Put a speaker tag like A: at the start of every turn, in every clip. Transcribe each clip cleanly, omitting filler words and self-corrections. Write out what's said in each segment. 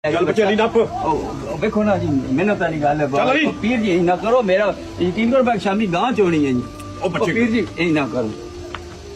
A: ਚੱਲ ਬੱਚੇ ਨਹੀਂ ਨੱਪ
B: ਵੇਖੋ ਨਾ ਜੀ ਮਿਹਨਤ ਵਾਲੀ ਗੱਲ ਹੈ
A: ਚੱਲ ਜੀ।
B: ਪੀਰ ਜੀ ਨਾ ਕਰੋ ਮੇਰਾ ਯਕੀਨ ਕਰੋ ਮੈਂ ਸ਼ਾਮੀ ਗਾਂ ਚੋਣੀ ਹੈ ਜੀ
A: ਉਹ ਬੱਚੇ
B: ਪੀਰ ਜੀ ਇਹ ਨਾ ਕਰੋ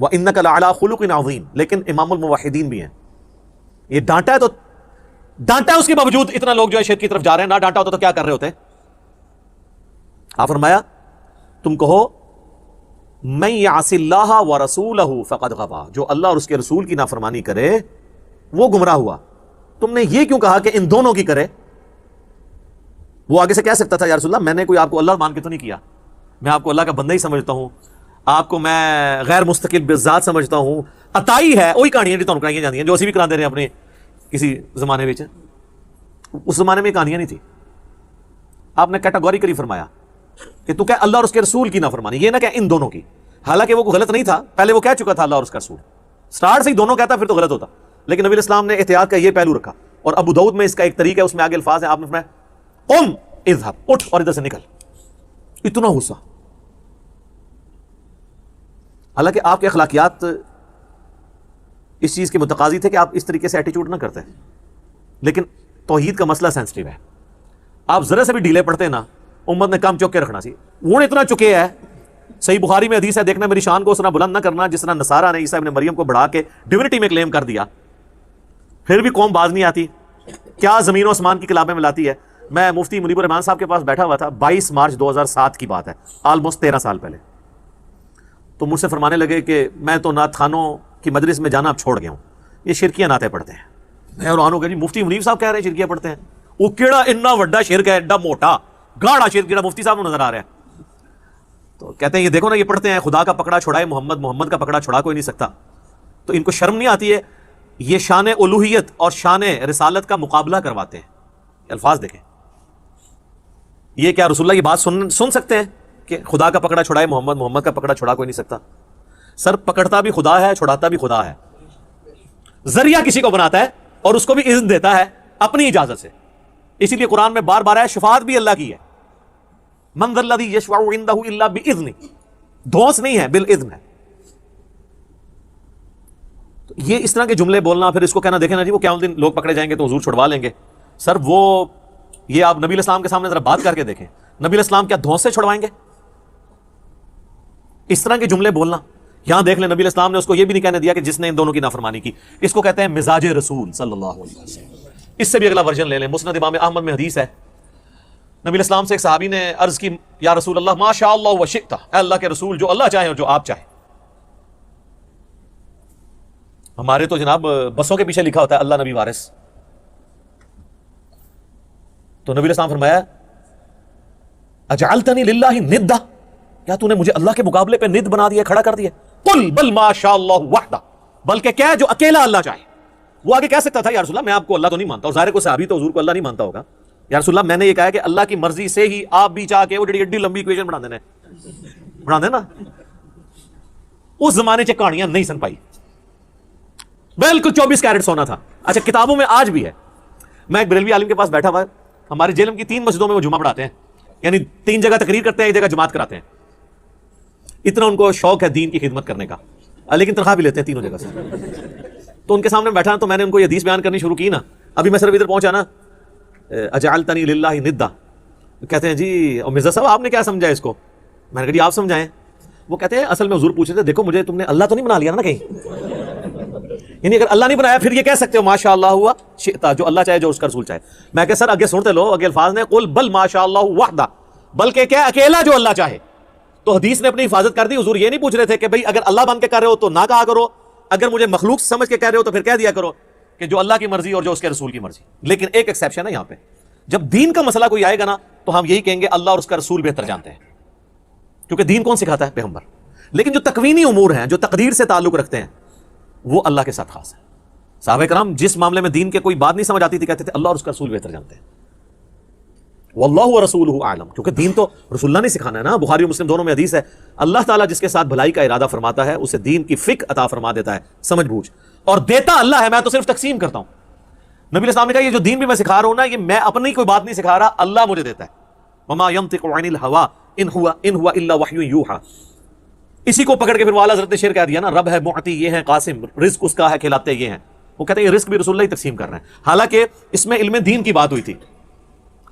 C: وَإِنَّكَ لَعَلَىٰ خُلُقٍ عَظِيمٍ، لیکن امام الموحدین بھی ہیں. یہ ڈانٹا ہے تو ڈانٹا ہے، اس کے باوجود اتنا لوگ جو ہے شرک کی طرف جا رہے ہیں. نہ ڈانٹا ہوتا تو کیا کر رہے ہوتے؟ آپ فرمایا تم کہو مَن يَعْصِ اللَّهَ وَرَسُولَهُ فَقَدْ غَوَىٰ، جو اللہ اور اس کے رسول کی نافرمانی کرے وہ گمراہ ہوا. تم نے یہ کیوں کہا کہ ان دونوں کی کرے؟ وہ آگے سے کہہ سکتا تھا یا رسول اللہ میں نے کوئی آپ کو اللہ مان کے تو نہیں کیا، میں آپ کو اللہ کا بندہ ہی سمجھتا ہوں، آپ کو میں غیر مستقل بذات سمجھتا ہوں. عطائی ہے وہی کہانیاں جو تمہیں کرائی جاتی ہیں، جو اسی بھی کرا دے رہے ہیں اپنے کسی زمانے میں. اس زمانے میں کہانیاں نہیں تھی. آپ نے کیٹاگوریکلی فرمایا کہ تو کہہ اللہ اور اس کے رسول کی نافرمانی، یہ نہ کہ ان دونوں کی. حالانکہ وہ غلط نہیں تھا، پہلے وہ کہہ چکا تھا اللہ اور اس کا رسول، سٹارٹ سے ہی دونوں کہتا پھر تو غلط ہوتا. لیکن نبی اسلام نے احتیاط کا یہ پہلو رکھا. اور ابو داؤد میں اس کا ایک طریقہ ہے، اس میں آگے الفاظ ہیں، آپ نے فرمایا قم اذهب، اٹھ اور ادھر سے نکل. اتنا غصہ. حالانکہ آپ کے اخلاقیات اس چیز کے متقاضی تھے کہ آپ اس طریقے سے ایٹیچیوڈ نہ کرتے، لیکن توحید کا مسئلہ سینسٹیو ہے. آپ ذرا سے بھی ڈھیلے پڑتے نا، امت نے کم چک کے رکھنا سی. وہ اتنا چکے ہے. صحیح بخاری میں حدیث ہے، دیکھنا میری شان کو اس طرح بلند نہ کرنا جس طرح نصارہ نے عیسیٰ ابن مریم کو بڑھا کے ڈیونٹی میں کلیم کر دیا. پھر بھی قوم باز نہیں آتی. کیا زمین و آسمان کی کلابیں ملاتی ہے. میں مفتی منیب الرحمان صاحب کے پاس بیٹھا ہوا تھا، 22 مارچ 2007 کی بات ہے، آلموسٹ 13 سال پہلے. تو مجھ سے فرمانے لگے کہ میں تو نعت خانوں کی مجلس میں جانا اب چھوڑ گیا ہوں، یہ شرکیاں نعتیں پڑھتے ہیں. میں حیران ہو گیا، جی مفتی منیب صاحب کہہ رہے ہیں شرکیاں پڑھتے ہیں؟ وہ کیڑا اتنا وڈا شرک ہے، ایڈا موٹا گاڑا شرک جڑا مفتی صاحب کو نظر آ رہا ہے. تو کہتے ہیں یہ دیکھو نا، یہ پڑھتے ہیں خدا کا پکڑا چھڑائے محمد، محمد کا پکڑا چھڑا کوئی نہیں سکتا. تو ان کو شرم نہیں آتی ہے؟ یہ شان الوہیت اور شان رسالت کا مقابلہ کرواتے ہیں. الفاظ دیکھیں، یہ کیا رسول اللہ یہ بات سن سکتے ہیں کہ خدا کا پکڑا چھڑائے محمد، محمد کا پکڑا چھڑا کوئی نہیں سکتا؟ سر پکڑتا بھی خدا ہے، چھڑاتا بھی خدا ہے. ذریعہ کسی کو بناتا ہے اور اس کو بھی اذن دیتا ہے اپنی اجازت سے. اسی لیے قرآن میں بار بار ہے شفاعت بھی اللہ کی ہے. من ذا الذی یشفع عندہ الا باذنہ، دھونس نہیں ہے، بالاذن ہے. تو یہ اس طرح کے جملے بولنا، پھر اس کو کہنا دیکھیں نا جی وہ قیامت دن لوگ پکڑے جائیں گے تو حضور چھڑوا لیں گے. سر وہ یہ آپ نبی الاسلام کے سامنے ذرا بات کر کے دیکھیں، نبی الاسلام کیا دھونس سے چھڑوائیں گے؟ اس طرح کے جملے بولنا. یہاں دیکھ لیں نبی الاسلام نے اس کو یہ بھی نہیں کہنے دیا کہ جس نے ان دونوں کی نافرمانی کی. اس کو کہتے ہیں مزاج رسول صلی اللہ علیہ وسلم. اس سے بھی اگلا ورژن لے لیں، مسند امام احمد میں حدیث ہے، نبی الاسلام سے ایک صحابی نے عرض کی یا رسول اللہ ما شاء اللہ وشئت، اے اللہ کے رسول جو اللہ چاہے اور جو آپ چاہیں. ہمارے تو جناب بسوں کے پیچھے لکھا ہوتا ہے اللہ نبی وارث. تو نبی الاسلام فرمایا اجعلتنی للہ ندا، کیا تو نے مجھے اللہ کے مقابلے پہ ند بنا دیا، کھڑا کر دیا؟ قل بل ما شاء اللہ وحدہ، بلکہ کیا جو اکیلا اللہ چاہے. وہ آگے کہہ سکتا تھا یا رسول اللہ میں آپ کو اللہ تو نہیں مانتا، اور ظاہر کو صحابی تو حضور کو اللہ نہیں مانتا ہوگا. یا رسول اللہ میں نے یہ کہا کہ اللہ کی مرضی سے ہی آپ بھی چاہ کے وہ جڑی ایڈی لمبی ایکویشن بنا دینا. اس زمانے سے کہانیاں نہیں سن پائی، بالکل 24 کیرٹ سونا تھا. اچھا کتابوں میں آج بھی ہے. میں ایک بریلوی عالم کے پاس بیٹھا ہوا ہے، ہمارے جیلم کی 3 مسجدوں میں وہ جمعہ پڑھاتے ہیں، یعنی 3 جگہ تقریر کرتے ہیں، ایک جگہ جماعت کراتے ہیں. اتنا ان کو شوق ہے دین کی خدمت کرنے کا، لیکن تنخواہ بھی لیتے ہیں تینوں جگہ سے. تو ان کے سامنے بیٹھا تو میں نے ان کو یہ حدیث بیان کرنی شروع کی نا. ابھی میں صرف ادھر پہنچا نا اجعلتنی للہ ندا، کہتے ہیں جی اور مرزا صاحب آپ نے کیا سمجھا اس کو؟ میں نے کہا جی آپ سمجھائیں. وہ کہتے ہیں اصل میں حضور پوچھ رہے تھے دیکھو مجھے تم نے اللہ تو نہیں بنا لیا نا کہیں، یعنی اگر اللہ نہیں بنایا پھر یہ کہہ سکتے ہو ماشاء اللہ ہوا شئتا، جو اللہ چاہے جو اس کا رسول چاہے. میں کہ سر آگے سنتے لو، آگے الفاظ نے قل بل ماشاء اللہ وحدہ، بلکہ کیا اکیلا جو اللہ چاہے. تو حدیث نے اپنی حفاظت کر دی. حضور یہ نہیں پوچھ رہے تھے کہ بھئی اگر اللہ بن کے کر رہے ہو تو نہ کہا کرو، اگر مجھے مخلوق سمجھ کے کہہ رہے ہو تو پھر کہہ دیا کرو کہ جو اللہ کی مرضی اور جو اس کے رسول کی مرضی. لیکن ایک ایکسیپشن ہے یہاں پہ، جب دین کا مسئلہ کوئی آئے گا نا تو ہم یہی کہیں گے اللہ اور اس کا رسول بہتر جانتے ہیں، کیونکہ دین کون سکھاتا ہے؟ پیغمبر. لیکن جو تکوینی امور ہیں، جو تقدیر سے تعلق رکھتے ہیں، وہ اللہ کے ساتھ خاص ہے. صحابہ کرام جس معاملے میں دین کے کوئی بات نہیں سمجھ آتی تھی کہتے تھے اللہ اور اس کا رسول بہتر جانتے ہیں. واللہ ورسولہ اعلم، کیونکہ دین تو رسول اللہ نے سکھانا ہے نا. بخاری اور مسلم دونوں میں حدیث ہے اللہ تعالیٰ جس کے ساتھ بھلائی کا ارادہ فرماتا ہے اسے دین کی فقہ عطا فرما دیتا ہے، سمجھ بوجھ، اور دیتا اللہ ہے، میں تو صرف تقسیم کرتا ہوں. نبی علیہ السلام نے کہا یہ جو دین بھی میں سکھا رہا ہوں نا یہ میں اپنی کوئی بات نہیں سکھا رہا، اللہ مجھے دیتا ہے. وما ينطق عن الهوى ان هو الا وحی یوحى. اسی کو پکڑ کے پھر والا حضرت نے شعر کہہ دیا نا رب ہے معطی یہ ہے قاسم، رزق اس کا ہے کھلاتے یہ ہیں. وہ کہتے ہیں یہ رزق بھی رسول اللہ ہی تقسیم کر رہے ہیں. حالانکہ اس میں علم دین کی بات ہوئی تھی،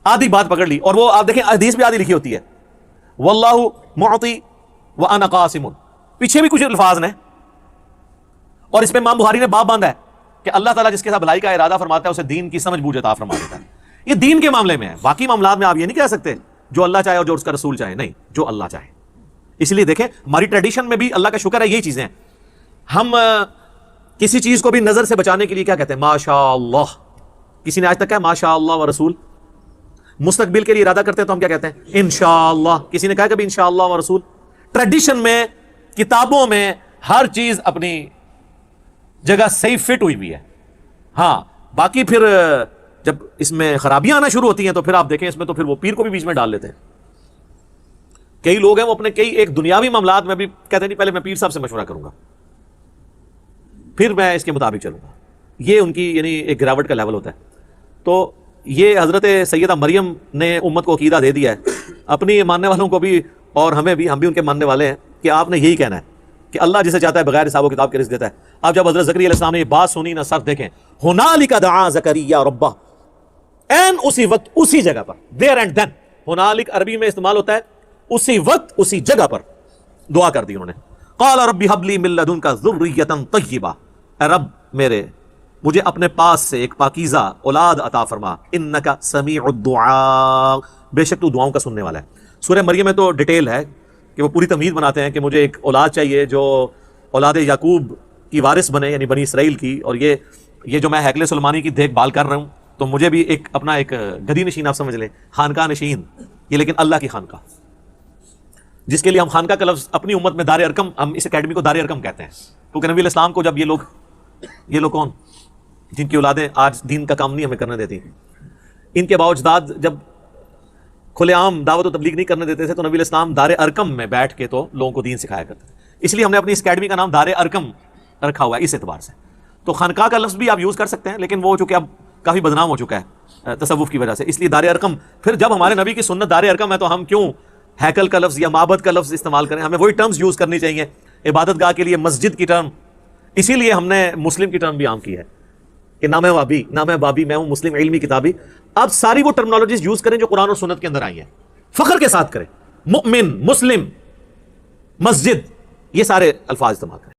C: آدھی بات پکڑ لی. اور وہ آپ دیکھیں حدیث بھی آدھی لکھی ہوتی ہے واللہ معطی وانا قاسم، پیچھے بھی کچھ الفاظ ہیں اور اس پہ امام بخاری نے باب باندھا ہے کہ اللہ تعالیٰ جس کے ساتھ بھلائی کا ارادہ فرماتا ہے اسے دین کی سمجھ بوجھ عطا فرما دیتا ہے. یہ دین کے معاملے میں ہے. باقی معاملات میں آپ یہ نہیں کہہ سکتے جو اللہ چاہے اور جو اس کا رسول چاہے, نہیں, جو اللہ چاہے. اس لیے دیکھیں ہماری ٹریڈیشن میں بھی اللہ کا شکر ہے یہی چیزیں ہیں. ہم کسی چیز کو بھی نظر سے بچانے کے لیے کیا کہتے ہیں؟ ماشاء اللہ. کسی نے آج تک کہا ماشاء اللہ و رسول؟ مستقبل کے لیے ارادہ کرتے ہیں تو ہم کیا کہتے ہیں؟ انشاءاللہ. کسی نے کہا کبھی انشاءاللہ و رسول؟ ٹریڈیشن میں, کتابوں میں ہر چیز اپنی جگہ صحیح فٹ ہوئی ہوئی ہے. ہاں باقی پھر جب اس میں خرابیاں آنا شروع ہوتی ہیں تو پھر آپ دیکھیں اس میں تو پھر وہ پیر کو بھی بیچ میں ڈال لیتے ہیں. کئی لوگ ہیں وہ اپنے کئی ایک دنیاوی معاملات میں بھی کہتے ہیں نہیں پہلے میں پیر صاحب سے مشورہ کروں گا پھر میں اس کے مطابق چلوں گا. یہ ان کی یعنی ایک گراوٹ کا لیول ہوتا ہے. تو یہ حضرت سیدہ مریم نے امت کو عقیدہ دے دیا ہے, اپنی ماننے والوں کو بھی اور ہمیں بھی, ہم بھی ان کے ماننے والے ہیں کہ آپ نے یہی کہنا ہے کہ اللہ جسے چاہتا ہے بغیر حساب و کتاب کے رزق دیتا ہے. اب جب حضرت زکریا علیہ السلام نے یہ بات سنی نا, سر دیکھیں, ہنالک دعا زکریا ربہ, این اسی وقت اسی جگہ پر, دیر اینڈ دین. ہنالک عربی میں استعمال ہوتا ہے اسی وقت اسی جگہ پر دعا کر دی انہوں نے. قال رب هب لي من لدنك ذرية طيبة, اے رب میرے مجھے اپنے پاس سے ایک پاکیزہ اولاد عطا فرما, انک سمیع الدعاء, بے شک تو دعاؤں کا سننے والا ہے. سورہ مریم میں تو ڈیٹیل ہے کہ وہ پوری تمہید بناتے ہیں کہ مجھے ایک اولاد چاہیے جو اولاد یعقوب کی وارث بنے, یعنی بنی اسرائیل کی, اور یہ جو میں ہیکل سلیمانی کی دیکھ بھال کر رہا ہوں تو مجھے بھی ایک اپنا ایک گدی نشین آپ سمجھ لیں, خانقاہ نشین, یہ لیکن اللہ کی خانقاہ, جس کے لیے ہم خانقاہ کا لفظ اپنی امت میں دار ارقم, ہم اس اکیڈمی کو دار ارقم کہتے ہیں. کیونکہ نبی علیہ السلام کو جب یہ لوگ کون جن کی اولادیں آج دین کا کام نہیں ہمیں کرنے دیتی, ان کے باوجداد جب کھلے عام دعوت و تبلیغ نہیں کرنے دیتے تھے تو نبی علیہ السلام دار ارقم میں بیٹھ کے تو لوگوں کو دین سکھایا کرتے تھے. اس لیے ہم نے اپنی اس اکیڈمی کا نام دار ارقم رکھا ہوا ہے اس اعتبار سے. تو خانقاہ کا لفظ بھی آپ یوز کر سکتے ہیں, لیکن وہ چونکہ اب کافی بدنام ہو چکا ہے تصوف کی وجہ سے, اس لیے دار ارقم. پھر جب ہمارے نبی کی سنت دار ارقم ہے تو ہم کیوں ہیکل کا لفظ یا معبد کا لفظ استعمال کریں؟ ہمیں وہی ٹرمز یوز کرنی چاہیے. عبادت گاہ کے لیے مسجد کی ٹرم, اسی لیے ہم نے مسلم کی ٹرم بھی عام کی ہے کہ نام ہے وابی, نام ہے بابی, میں ہوں مسلم علمی کتابی. اب ساری وہ ٹرمنالوجیز یوز کریں جو قرآن اور سنت کے اندر آئی ہیں, فخر کے ساتھ کریں. مؤمن, مسلم, مسجد, یہ سارے الفاظ استعمال کریں.